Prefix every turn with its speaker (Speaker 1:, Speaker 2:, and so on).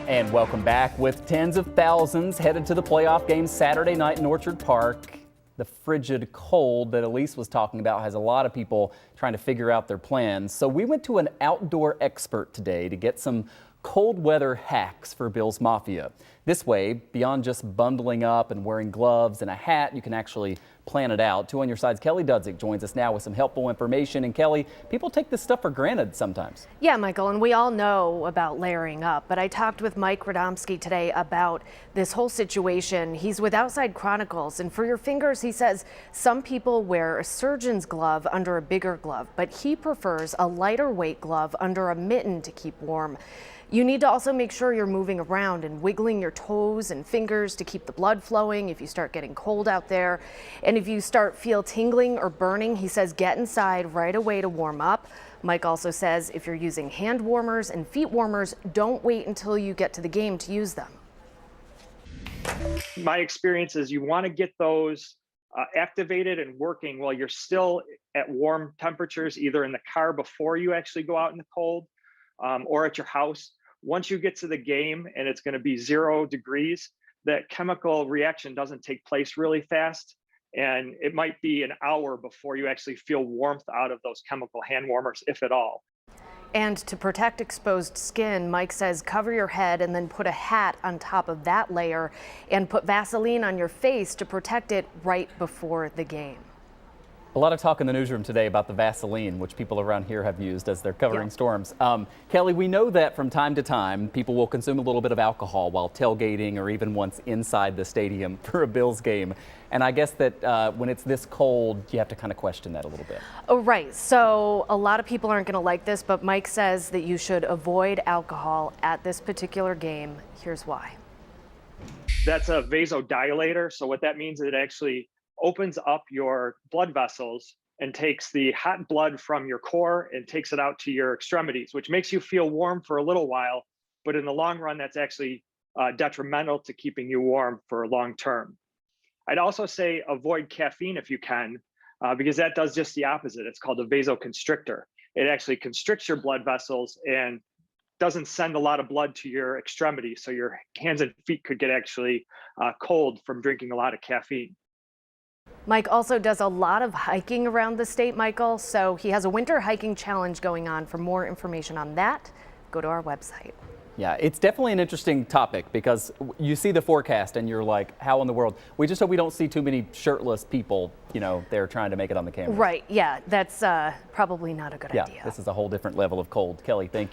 Speaker 1: And welcome back. With tens of thousands headed to the playoff game Saturday night in Orchard Park, the frigid cold that Elise was talking about has a lot of people trying to figure out their plans. So we went to an outdoor expert today to get some cold weather hacks for Bills Mafia. This way, beyond just bundling up and wearing gloves and a hat, you can actually plan it out. 2 on your side's Kelly Dudzik joins us now with some helpful information. And Kelly, people take this stuff for granted sometimes.
Speaker 2: Yeah, Michael, and we all know about layering up, but I talked with Mike Radomski today about this whole situation. He's with Outside Chronicles, and for your fingers, he says some people wear a surgeon's glove under a bigger glove, but he prefers a lighter weight glove under a mitten to keep warm. You need to also make sure you're moving around and wiggling your toes and fingers to keep the blood flowing if you start getting cold out there. And if you feel tingling or burning, he says get inside right away to warm up. Mike also says if you're using hand warmers and feet warmers, don't wait until you get to the game to use them.
Speaker 3: My experience is you want to get those activated and working while you're still at warm temperatures, either in the car before you actually go out in the cold or at your house. Once you get to the game and it's going to be 0 degrees, that chemical reaction doesn't take place really fast. And it might be an hour before you actually feel warmth out of those chemical hand warmers, if at all.
Speaker 2: And to protect exposed skin, Mike says cover your head and then put a hat on top of that layer and put Vaseline on your face to protect it right before the game.
Speaker 1: A lot of talk in the newsroom today about the Vaseline, which people around here have used as they're covering storms. Kelly, we know that from time to time, people will consume a little bit of alcohol while tailgating or even once inside the stadium for a Bills game. And I guess that when it's this cold, you have to kind of question that a little bit.
Speaker 2: Oh, right. So a lot of people aren't going to like this, but Mike says that you should avoid alcohol at this particular game. Here's why.
Speaker 3: That's a vasodilator. So what that means is it actually opens up your blood vessels and takes the hot blood from your core and takes it out to your extremities, which makes you feel warm for a little while. But in the long run, that's actually detrimental to keeping you warm for long term. I'd also say avoid caffeine if you can, because that does just the opposite. It's called a vasoconstrictor. It actually constricts your blood vessels and doesn't send a lot of blood to your extremities. So your hands and feet could get actually cold from drinking a lot of caffeine.
Speaker 2: Mike also does a lot of hiking around the state, Michael, so he has a winter hiking challenge going on. For more information on that, go to our website.
Speaker 1: Yeah, it's definitely an interesting topic because you see the forecast and you're like, how in the world? We just hope we don't see too many shirtless people, you know, they're trying to make it on the camera.
Speaker 2: Right, yeah, that's probably not a good idea.
Speaker 1: Yeah, this is a whole different level of cold. Kelly, thank you.